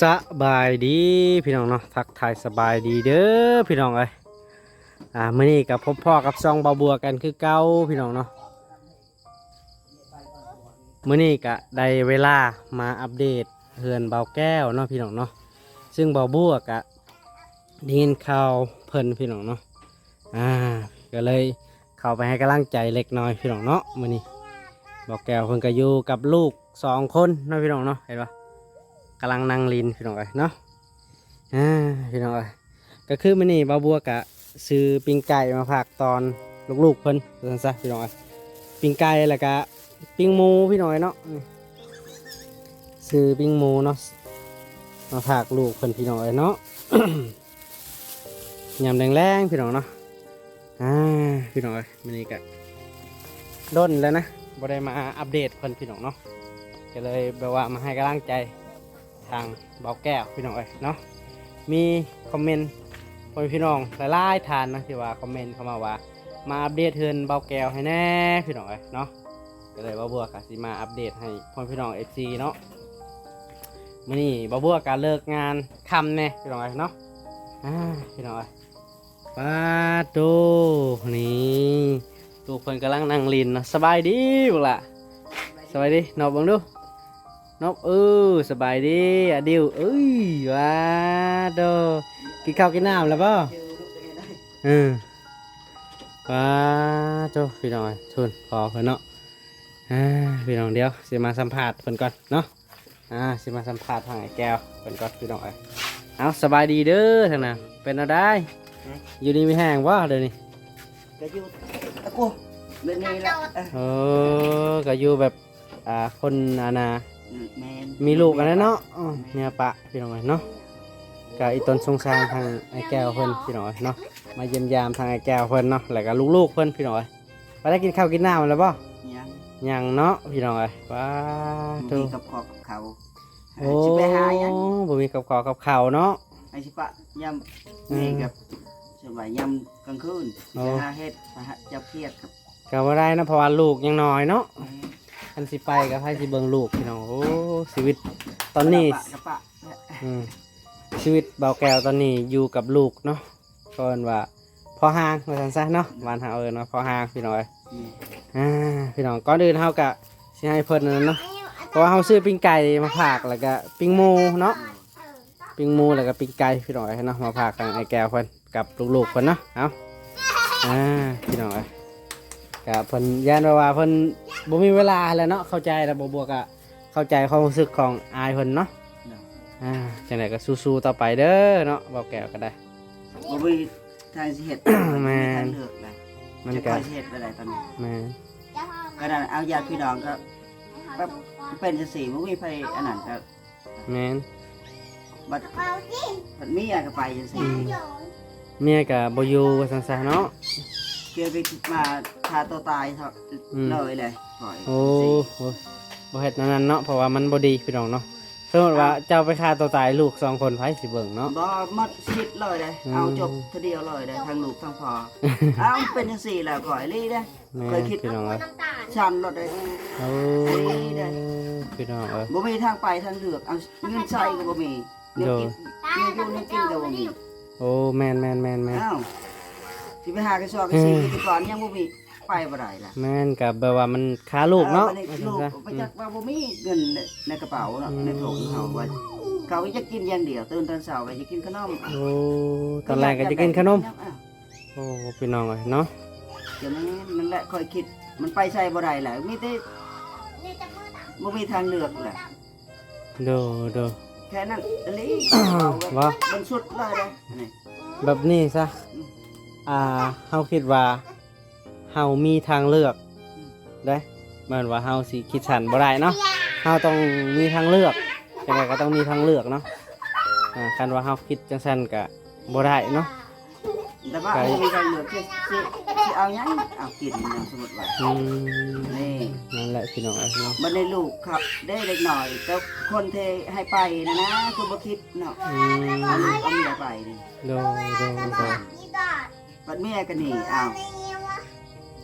สบายดีพี่น้องเนาะทักทายสบายดีเด้อพี่น้องเอ้ยมื้อนี้กับพ่อกับซองเบาบัวกันคือเก่าพี่น้องเนาะมื้อนี้ก็ได้เวลามาอัปเดตเฮือนเบาแก้วเนาะพี่น้องเนาะซึ่งเบาบัวก็ได้ยินข่าวเพิ่นพี่น้องเนาะก็เลยเข้าไปให้กำลังใจเล็กน้อยพี่น้องเนาะมื้อนี้เบาแก้วเพิ่นก็อยู่กับลูก2 คนเนาะพี่น้องเนาะเห็นปะกำลังนั่งลินพี่น้องเอ้ยเนาะพี่น้องเอ้ยก็คือมื้อนี้บ่าวบัวกะซื้อปิ้งไก่มาฝากตอนลูกๆเพิ่นซั่นซะพี่น้องเอ้ยปิ้งไก่แล้วก็ปิ้งหมูพี่น้องเอ้ยเนาะซื้อปิ้งหมูเนาะมาฝากลูกเพิ่นพี่น้องเอ้ยเนาะ ยำแรงๆพี่น้องเนาะพี่น้องเอ้ยมื้อนี้ก็ด้นแล้วนะบ่ได้มาอัปเดตเพิ่นพี่น้องเนาะก็เลยแบบว่ามาให้กำลังใจทางเบาแก้วพี่น้องเอ้ยเนาะมีคอมเมนต์พี่น้องหลายๆท่านนะที่ว่าคอมเมนต์เข้ามาว่ามาอัปเดตเฮือนเบาแก้วให้แน่พี่น้องเอ้ยเนาะก็เลยบ่าวบัวก็สิมาอัปเดตให้พี่น้อง FC เนาะมื้อนี้บ่าวบัวก็เลิกงานค่ำแน่พี่น้องเอ้ยเนาะพี่น้องเอ้ยปาโตนี่ลูกเพิ่นกำลังนั่งลินเนาะสบายดีบ่ล่ะสบายดีนอบเบิ่งดูนกสบายดีอะดิวว้าโดกินข้าวกินน้ำแล้วป่ะว้าโดพี่น้องทุนพอเพื่อนเนาะพี่น้องเดียวสิมาสัมผัสเพื่อนก่อนเนาะสิมาสัมผัสทางไอ้แก้วเพื่อนก่อนพี่น้องเอาสบายดีเด้อทางนั้นเป็นอะไรอยู่นี่ไม่แห้งวะเดี๋ยวนี้ก็อยู่ตะกูเรื่องนี้ละก็อยู่แบบคนนามีลูกกันแล้วเนาะเนี่ยปะพี่น้องเนาะกับอีตนสงสารทางไอ้แก้วเพิ่นพี่น้องเนาะมาเยี่ยมยามทางไอ้แก้วเพิ่นเนาะแล้วก็ลูกๆเพิ่นพี่น้องไปได้กินข้าวกินน้ำแล้วป่ะยังเนาะพี่น้องว้าถูกกับขอบกับเขาโอ้บ่มีกับขอกับเขาเนาะไอ้ชิปะยำนี่กับสมัยยำกลางคืนจะหาเฮ็ดจะเครียดครับก็บ่ได้นะเพราะว่าลูกยังน้อยเนาะคันสิไปกับให้สิเบิ่งลูกพี่น้องโอ้ชีวิตตอนนี้ชีวิตเบาแก้วตอนนี้อยู่กับลูกเนาะก่อนว่าพอห่างมาสันซะเนาะบ้านเฮาเนาะพอห่างพี่น้องพี่น้องก่อนอื่นเฮากะสิให้เพิ่นนั่นเนาะเพราะว่าเฮาซื้อปิ้งไก่มาฝากแล้วก็ปิ้งหมูเนาะปิ้งหมูแล้วก็ปิ้งไก่พี่น้องเนาะมาฝากทางไอ้แก้วเพิ่นกับลูกๆเพิ่นเนาะเอาพี่น้องกับเพิ่นย่านว่าเพิ่นบ่มีเวลาแล้วเนาะเข้าใจแล้วบวกอะเข้าใจความรู้สึกของอายเพิ่นเนาะจังได๋ก็สู้ๆต่อไปเด้อเนาะเบาแก้วก็ได้บ่มีทางสิเฮ็ดแม่นเลือกเลยมันก็สิเฮ็ดได้ตอนนี้แม่นก็นั่นเอาญาติพี่น้องก็เป็นจังซี่บ่มีไผอันนั้นก็แม่นบัดเมียก็ไปจังซี่เมียก็บ่อยู่ว่าซั่นซะเนาะเกี่ยวกับมาฆ่าตัวตายเลยโอ้บ่เฮ็ดนั้นเนาะเพราะว่ามันบ่ดีพี่น้องเนาะสมมติว่าเจ้าไปฆ่าตัวตายลูก2 คนไผสิเบิ่งเนาะบ่มัดชิดเลยเอาจบทีเดียวเลยทั้งลูกทั้งพ่อเอาเป็นจังซี่แล้วก่อยลี่เด้เคยคิดพี่น้องชันรถได้โอ้พี่น้องบ่มีทางไปทางเลือกเอาเงินใช้ก็บ่มีเงินกินก็บ่มีโอ้แม่นอ้าวสิไปหากระสอบกระสีที่ก่อนยังบ่มีไปบ่ได้ล่ะแม่นกับแบบว่ามันค้าลูกเนาะลูกไปจักว่าบ่มีเงินในกระเป๋าเนาะในถุงเขาว่าเขาจะกินอย่างเดียวตื่นตอนเช้าก็จะกินขนมโอ้ตอนแรกก็จะกินขนมโอ้พี่น้องเนาะเดี๋ยวมันแหละค่อยคิดมันไปใส่บ่ได้แหละมีแต่บ่มีทางเลือกแหละโดแค่นั้นอันนี้ว่ามันสุดเลยนี่แบบนี้ซะเฮาคิดว่าเฮามีทางเลือกได้เหมือนว่าเฮาสิคิดฉันบ่ได้เนาะเฮาต้องมีทางเลือกยังไงก็ต้องมีทางเลือกเนาะคันว่าเฮาคิดจังซั่นก็บ่ได้เนาะแต่ว่ามีทางเลือกสิเอาหยังเอากินอย่างสมมุติว่านี่นั่นแหละพี่น้องเนาะบ่ได้ลูกครับได้เล็กน้อยแต่คนเทให้ไปนะคือบ่คิดเนาะเอาเมียไปนี่โดบัดเมียก็นี่อ้าว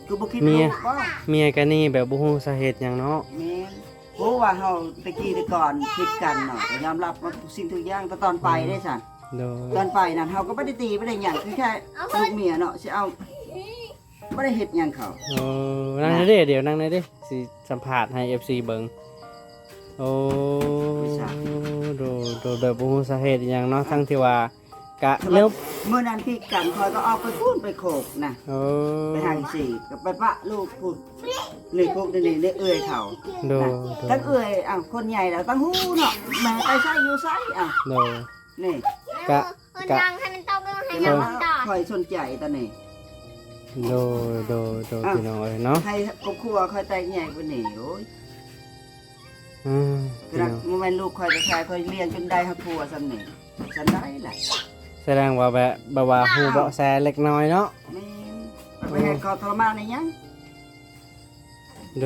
คือบ่คิดเมียก็นี่แบบบ่ฮู้สาเหตุหยังเนาะแม่น เพราะว่าเฮาตะกี้แต่ก่อนคิดกันเนาะก็ยอมรับว่าสิ่งทุกอย่างแต่ตอนไปได้สั่น โดย ตอนไปนั่นเฮาก็บ่ได้ตีบ่ได้หยังคือแค่ลูกเมียเนาะสิเอาบ่ได้เฮ็ดหยังเขา โอ้นั่งได้เดี๋ยวนั่งได้ดิสิสัมภาษณ์ให้ FC เบิ่งโอ้โดแบบบ่ฮู้สาเหตุอิหยังเนาะทั้งที่ว่ากะเร็ว เมื่อนั้นพี่กันคอยก็ออกไปพูดไปโขกนะ โอ้ ไปทางสี่ก็ไปปะลูกพูดนี่พวกนี่ได้เอื้อยเขา โด ตั้งเอื้อยอ้าวคนใหญ่แล้วตั้งหูเนาะแม่ไปใส่อยู่ไสอ้าว โด นี่ กะ ดังให้มันตกลงให้ เดี๋ยว มัน มา ตอด คอยสนใจตอนนี้ โดพี่น้องเอ้ยเนาะ ให้ครอบครัวคอยแต่งใหญ่กว่านี้โอ้ย พี่ กระ น้อง โมเมนลูกคอยจะแค่คอยเลี้ยงจนได้ครอบครัวซั่นนี่ฉันได้แหละ แสดงว่าแบบว่าฮู้เบาะแสเล็กน้อยเนาะ แม่ไปให้เขาทรมานในยัง โด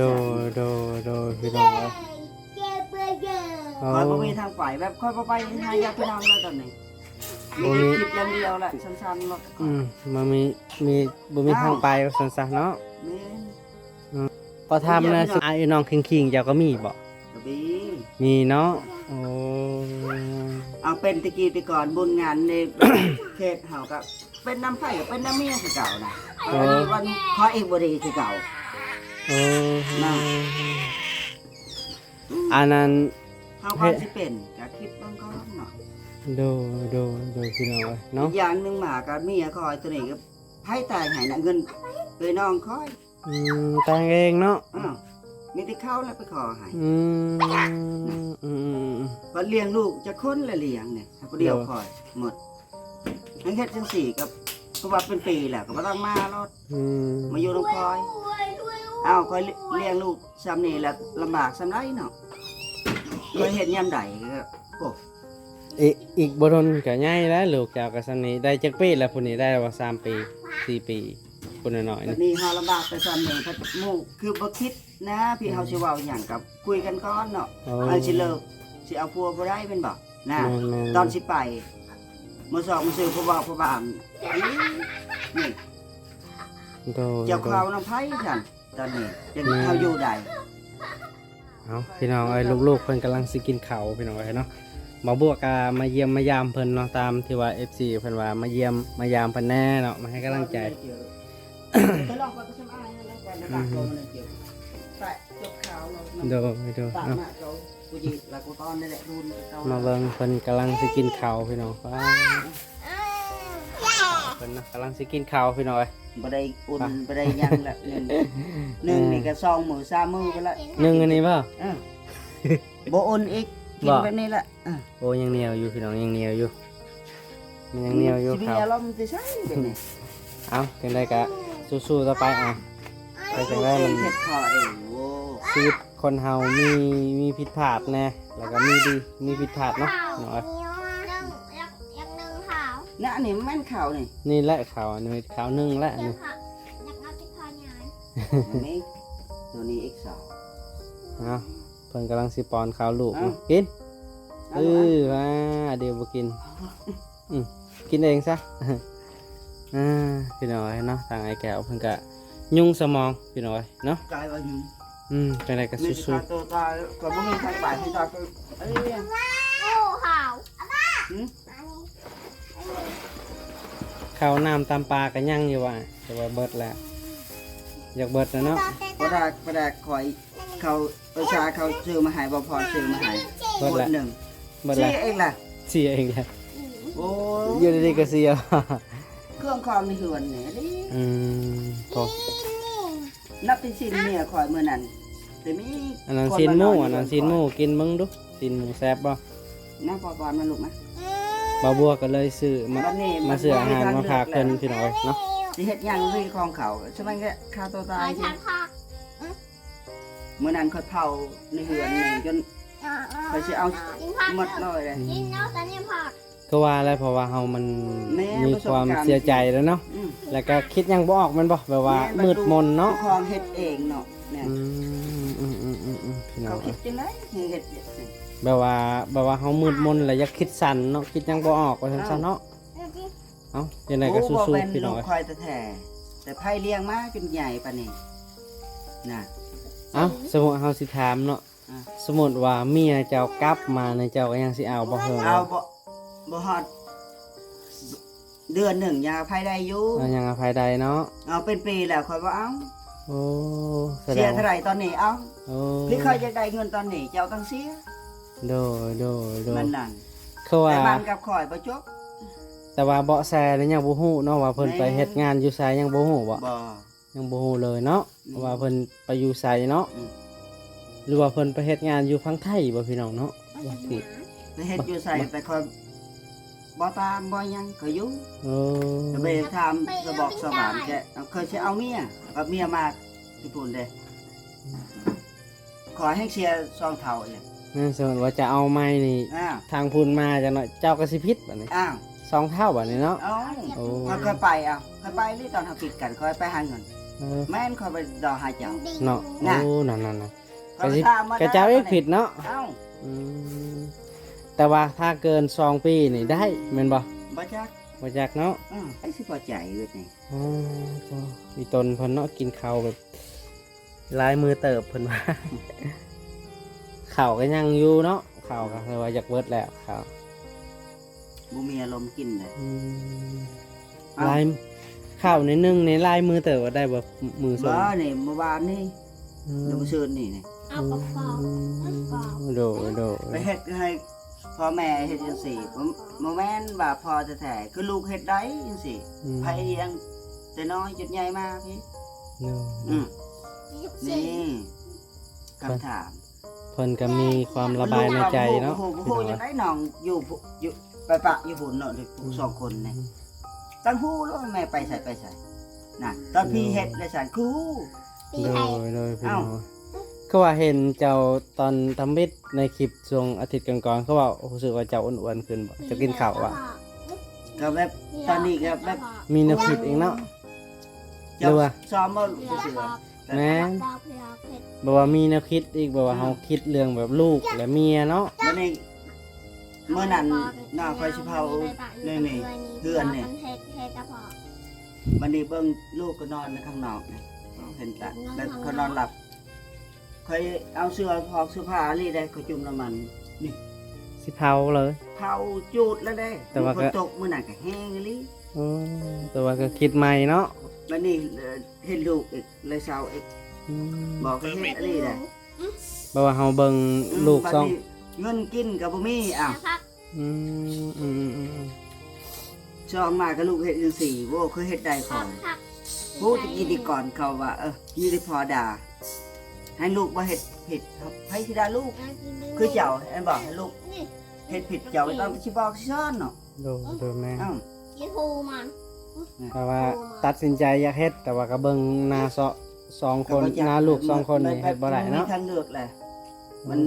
พี่น้องเอ้ย คอยบ่มีทางไปแบบคอยบ่ไปหาญาติพี่น้องเลยตอนนี้มีคลิปอย่างเดียวแหละสั้นๆเนาะ มันมีบ่มีทางไปว่าซั่นซะเนาะ แม่น พอทำนะสุดไอ้น้องคิงๆเจ้าก็มีบ่ กระบี มีเนาะโอ้ เอาเป็นตะกี้แตะก่อนบุญงานใน เขตเฮาก็เป็นน้ำไผ่ก็เป็นน้ำเมียคือเก่านะวันขอเอกบ่ดีคือเก่า โอ้ น่ะ อันนั้น เฮาก็สิเป็นก็คิดเบิ่งก่อนเนาะ โดพี่น้องเอ้ยเนาะ อีกอย่างหนึงหมากับเมียคอยตัวนี้ก็ไผตายให้น่ะเงินเอ้ยน้องคอย แต่งเองเนาะ อ้าวมีแต่เข้าแล้วไปขอให้ อืม พอเลี้ยงลูกจะคนละเลี้ยงเนี่ยผู้เดียวคอยหมดทั้งเฮ็ดจังสี่กับเพราะว่าเป็นปีแหละก็บ่ต้องมาแล้ว มาอยู่น้องคอยอ้าวคอยเลี้ยงลูกซ้ำนี่แหละลำบากซ้ำไรเนาะคอยเห็นยามใดก็โอ้ อีกบ่ทนก็ใหญ่แล้วลูกเจ้าก็ซั่นนี้ได้จักปีแล้วผู้นี้ได้ว่า3ปี4ปีผู้น้อยๆ ตอ นี่ นนี้เฮาลำบากไปซ้ำนี่พัดหมู่คือบ่คิดนะพี่เฮาสิเว้าหยังกับคุยกันก่อนเนาะเฮาสิเลิกสิเอาผัวบ่ได้เป็นบ่นะตอนสิไปมื้อสองมื้อซื้อผู้บ่าวผู้บ้านอันนี้นี่ โด เจ้าข้าวน้ำไผ่ฉันตอนนี้ยังเฮาอยู่ได้ เอาพี่น้องเอ้ยลูกๆเพิ่นกำลังสิกินข้าวพี่น้องเอ้ยเนาะบ่บัวก็มาเยี่ยมมายามเพิ่นเนาะตามที่ว่า FC เพิ่นว่ามาเยี่ยมมายามเพิ่นแน่เนาะมาให้กำลังใจ จะลองไปก็สำอางแล้วกันนะบ้านโตมันเกี่ยวแต่จบข่าวเรา โดตาม เนาะ มาเขากูจีแล้วกูตอนนี่แหละรุนเขา มาเบิ่งเพิ่นกำลังสิกินข้าวพี่น้องฟ้าเพิ่นนะกำลังสิกินข้าวพี่น้องเอ้ย บ่ได้อุ่นบ่ได้ยังละหนึ่งนี่ก็ซองมือซามือไปละ นึ่งอันนี้เปล่า บ่อุ่นอีกกินแบบนี้ละ โอ้ยังเหนียวอยู่พี่น้องยังเหนียวอยู่มันยังเหนียวอยู่ สิ ข้าว มีอารมณ์สิใช่เป็นนี่ เอาจังไดก็สู้ๆต่อไปอ่ะไปจังไดมัน เฮ็ดพอเองโอ้ ชีวิตคนเฮามีผิดพลาดแน่แล้วก็มีดีมีผิดพลาดเนาะน้อย ยักษ์หนึ่งขาว น่ะอันนี้มันข่าวนี่ นี่แหละข่าวอันนี้ข่าวหนึ่งและอัน ยั นี้ กษ์ค่ะยักษ์เอาที่คอยาน อันนี้ตัวนี้ X2 เอาเพิ่นกำลังสิปอนข้าวลูก เอา กินว่าเดี๋ยวบ่กินกินเองซะ พี่น้อยเนาะทางไอ้แก้วเพิ่นก็ยุ่งสมองพี่น้อยเนาะ กลายว่าอยู่ จังไดก็ มี สู้ ตัวตาก็บ่มีใครไปที่ตาก็เอ้ย โอ้ขาว ๆข้าวน้ำตามปลาก็ยังอยู่ว่าแต่ว่าเบิดแล้วอยากเบิดแล้วเนาะ บ่ได้คอยเขาประชาเขาซื้อมาให้บ่พอซื้อมาให้ เบิดแล้ว หนึ่ง เบิด ซื้ แล้ว อเองล่ะ เสียเองแล้ว โอ้ อยู่ดีๆก็เสีย เครื่องคอมในเฮือนนี่ดิ พอ นับเป็นสินเมียคอยมื้อนั้นแต่มี อันนั้นซีนหมูอันนั้นซีนหมูกินมึงดูซีนหมูแซ่บบ่ นะพอก่อนมาลูกนะ บ่บัวก็เลยซื้อมา วันนี้ มาซื้ออาหารมาฝากเพิ่นพี่น้อยเนาะ สิเฮ็ดหยังเรื่องของเขาใช่มั้ยแกฆ่าตัวตายสิ ฉันพัก มื้อนั้นเขาเผาในเฮือนนี่จนเขาสิเอา กินผัก หมดเลยเลย กินแล้วแต่เนี่ยผัก ก็ว่าแล้วเพราะว่าเฮามัน แม่ มี ประสบ ความ การณ์ เสียใจแล้วเนาะ อืม แล้วก็คิดหยังบ่ออกแมันบ่แบบว่ามืดมนเนาะ คองเฮ็ดเองเนาะเนี่ย พี่น้อ เขา ง คิดจังได๋เฮ็ด แบบว่าเฮามืดมนแล้วอยากคิดสั้นเนาะคิดหยังบ่ออกว่าซั่นๆเนาะเอ้าจังได๋ก็สู้ๆพี่น้อง คอยแท้แต่ไผเลี้ยงมาจนใหญ่ปานนี้น่ะ เอ้าสมมุติเฮาสิถามเนาะ สมมุติว่าเมียเจ้ากลับมาในเจ้าก็ยังสิเอาบ่เฮิง เอาบ่ฮอดเดือนหนึ่งยังอภัยได้อยู่ เอายังอภัยใดเนาะ เอาเป็นปีแล้วคอยว่าเอา โอ้แสด เสีย ง เท่าไหร่ตอนนี้เอา โอ้ พี่เคยจะได้เงินตอนนี้เจ้าต้องเสีย โดย มันนั่น คือว่า แต่มันกับข่อยบ่จบ แต่ว่าเบาะแสนี่ยังบ่ฮู้เนาะว่าเพิ่นไปเฮ็ดงานอยู่ไสยังบ่ฮู้บ่ บ่ ยังบ่ฮู้เลยเนาะ อืม ว่าเพิ่นไปอยู่ไสเนาะ อืม หรือว่าเพิ่นไปเฮ็ดงานอยู่พังไทยบ่พี่น้องเนาะว่าสิ ไปเฮ็ดอยู่ใส่แต่ข่อยบ่ตามบ่หยังก็อยู่ โอ้ จะไปถามจะบอกสวรรค์แกเคยสิเอาเมียกับเมียมาที่ปุ่นเด้ขอให้เชียร์ซองเท่าเนี่ย นั่นสมมุติว่าจะเอาไม้นี่ อ้าว ทางพูนมาจังเนาะเจ้าก็สิผิดบัดนี้ อ้าว 2เท่าบัดนี้เนาะ เอา โอ้ เคยไปเอาเคยไปหรือตอนเขาปิดกันเคยไปหาเงิน เออ แม่นเคยไปดอกหาเจ้า เนาะ น่ะ โอ้นั่นๆ เคยไปตามมา ๆกระเจ้าเอกผิดเนาะ เอ้า อืมแต่ว่าถ้าเกิน2ปีนี่ได้แม่นบ่ บ่จัก บ่จักเนาะ ไอ้สิพอใจเว้ยนี่ อ๋อเจ้ามีตนเพิ่นเนาะกินข้าวแบบลายมือเติบเพิ่นว่า ข้าวก็ยังอยู่เนาะข้าวก็คือว่าอยากเบิดแล้วข้าว บ่มีอารมณ์กินเลย อืม เอ้า ลายข้าวในนึงในลายมือเติบว่าได้บ่มือส่ บ่ ง นี่เมื่อวานนี่ อื เดี๋ยว ม มื้อซื่นนี่ เอากระเป๋า โดโด ไปเฮ็ดให้พ่อแม่เฮ็ดจังซี่บ่แม่นว่าพ่อแท้ๆคือลูกเฮ็ดได้จังซี่ อืม ไผเลี้ยงแต่น้อยจนใหญ่มาพี่ โด อืม นี่ นี่คำถาม เพิ่นก็มีความระบายในใจเนาะ โอ้โหยังได้น้องอยู่ไปปะอยู่พุ่นเนาะเด็กผู้สองคนนี่ตั้งฮู้แล้วแม่ไปใส่น่ะตอนพี่เฮ็ดได้สั่นคือฮู้ ตี โด ไทย โดพี่ เอ้า น้องก็ว่าเห็นเจ้าตอนทำมิตรในคลิปช่วงอาทิตย์ก่อนๆเขาว่ารู้สึกว่าเจ้าอ้วนๆขึ้นบ่จะกินข้าวว่ะ ก็แบบตอนนี้ก็แบบ มีแนวคิดเองเนาะ เจ้า หรือว่า ซ้อมบ่ เรือ เสือ บอก แม่น บอกเรือเผ็ด บอกว่ามีแนวคิดอีกบอกว่าเขาคิดเรื่องแบบลูกและเมียเนาะ มื้อนี้เมื่อนั้นน่าคอยสิเผานี่เพื่อนนี่ เผ็ดเผ็ดกระเพาะ วันนี้เบิ่งลูกก็นอนในข้างนอกนี่เห็นตะแล้วเขานอนหลับเคยเอาเสื้อพอกเสื้อผ้านี่ได้เขาจุ่มน้ำมัน สิเผาเลย เผาจูดแล้วได้ แต่ว่าก็ ฝนตกมื้อนั้นก็แห้งอีหลี โอ้แต่ว่าก็คิดใหม่เนาะ วันนี้เห็นลูกอีกเลยเศร้าอีก อืม บอกให้เฮ็ดอันนี้แหละ บอกว่าเขาเบิ่งลูก บัด ซ่อง นี้เงินกินก็บ่มีอ้าว นะครับ อืมอืมอืมอืม ช่องมากับลูกเฮ็ดจังซี่โว้เคยเฮ็ดได้ก่อน ครับ พูดกินดีก่อนเขาว่ามีได้พอด่าให้ลูกบ่เฮ็ดผิดให้สิด่าลูก คือเจ้าอันบอกให้ลูก นี่ เฮ็ดผิดเจ้าต้องสิบอกสิสอนเนาะ โดโดแม่ อ้าว กินทูมัน แต่ว่าตัดสินใจอยากเฮ็ดแต่ว่าก็เบิ่งหน้าสองคนหน้าลูก2คนนี่เฮ็ดบ่ได้เนาะ มีทางเลือกแหละ มัน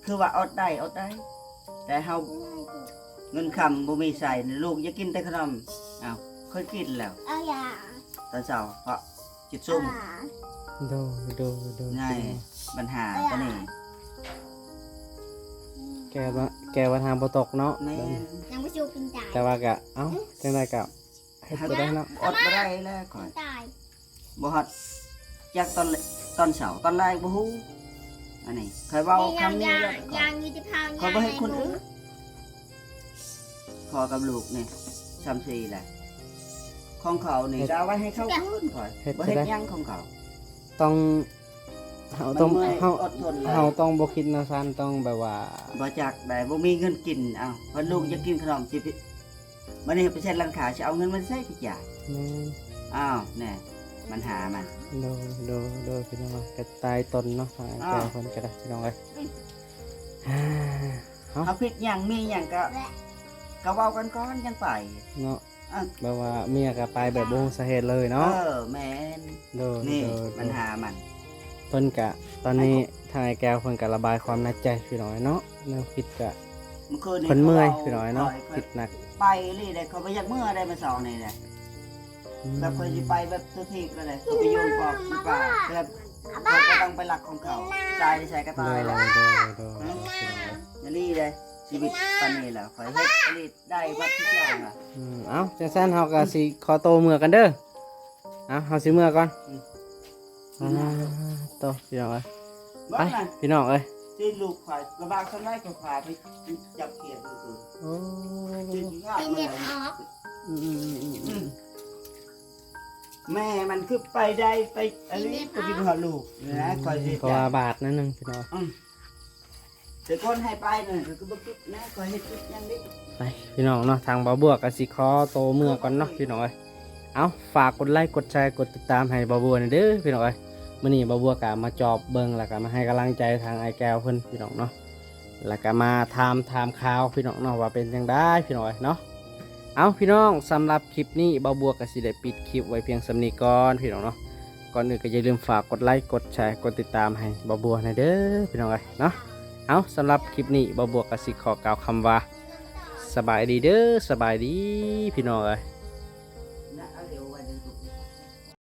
คือว่าอดได้ แต่เฮาเงินคำบ่มีใส่นี่ลูกอยากกินแต่ขนมอ้าวเคยกินแล้ว เอาอย่า ตอนเช้าเพราะจิตซุ่ม โดโด ง่ายปัญหาตัวนี้ แกว่าทางบ่ตกเนาะ แม่น ยังไม่ชูกินตาย แต่ว่าก็เอ้าจังได๋ก็เฮ็ดบ่ได้เนาะ อดบ่ได้แล้วก่อน ตาย บ่ฮอดจากตอนเช้าตอนแรกบ่ฮู้อันนี้เคยเว้าคำนี้แล้วก่อน ยังยี่สิบห้า เขาบ่ให้คนอื่นพอกับลูกนี่ซ้ำซีแหละของเขานี่จะเอาไว้ให้เขาคืนก่อนบ่เฮ็ดหยังของเขา ต้องเฮาต้อง มันมื่ย เฮา อดทนเลย เฮาต้องบ่คิดนะซันต้องแบบว่า บ่จักได้บ่มีเงินกินเอ้าเพราะลูกอยากกินขนมสิพี่มื้อนี้ไปเช็ดร้านค้าสิเอาเงินมาใช้พี่จ่าย แม่น อ้าวแน่ปัญหามัน โดพี่น้องกระตายตนเนาะหาแก่คนก็ได้พี่น้องเอ้ยฮ่า เอาผิดหยังมีหยังก็เว้ากันก่อนยังไป เนาะ อ่ะ แบบว่าเมียก็ไปแบบบ่รู้สาเหตุเลย เอ เนาะ อแม่น โด นี่ โด ปัญหามัน เพิ่นก็ตอนนี้ทางไอ้แก้วเพิ่นก็ระบายความในใจพี่น้องเนาะแนวคิดก็ เมื่อคืนนี้ เพิ่นเมื่อย ขา พี่น้องเนาะ ปล่ คิดหนัก ไปเลยได้เขาไปอยากเมื่อได้มาสอนนี่แหละแบบเคยสิไปแบบทุกทีก็เลยเขาไปโยนปอกที่ป่าแบบเขาก็ต้องไปหลักของเขาตายใส่กระ โด ตาย โด แล้ว โดพี่น้องเอ้ย อย่าลีเลยชีวิตปันนี้แหละคอยเฮ็ดอันนี้ได้วัดทุกอย่างล่ะ เอ้าจังซั่นเฮาก็สิขอโตวเมื่อกันเด้อเอ้าเฮาสิเมื่อก่อน อืม อ่าโตพี่น้องเอ้ย บ่ ไป น่ะ พี่น้องเอ้ย จ ที่ลูกควายระบางทำไรกับควายไปจับเขียดดูตัว โอ้ ที่งา เป็น เล เด็ ย กออก แม่มันคือไปได้ไปอันนี้ก็กินหัวลูกนะคอยเสีย เพราะ ใจ ว่าบาทนั่นนึงพี่น้อง แต่คนให้ไปเนี่ยก็บ่คิดนะคอยให้คิดอย่างนี้ ไปพี่น้องเนาะทางบ่าวบัวกับสิขอโตวเมื่อก่อนเนาะพี่น้องเอ้ยเอาฝากกดไลค์กดแชร์กดติดตามให้บ่าวบัวหน่อยเด้อพี่น้องเอ้ยมื้อนี้บ่าวบัวก็มาจอบเบิ่งแล้วก็มาให้กำลังใจทางไอ้แก้วเพิ่นพี่น้องเนาะแล้วก็มาถามข่าวพี่น้องเนาะว่าเป็นจังได๋พี่น้องเอ้ยเนาะเอาพี่น้องสำหรับคลิปนี้บ่าวบัวก็สิได้ปิดคลิปไว้เพียงส่ำนี้ก่อนพี่น้องเนาะก่อนอื่นก็อย่าลืมฝากกดไลค์กดแชร์กดติดตามให้บ่าวบัวหน่อยเด้อพี่น้องเอ้ยเนาะเอาสำหรับคลิปนี้บ่าวบัวก็สิขอกล่าวคำว่า สบายดีเด้อสบายดีพี่น้องเอ้ย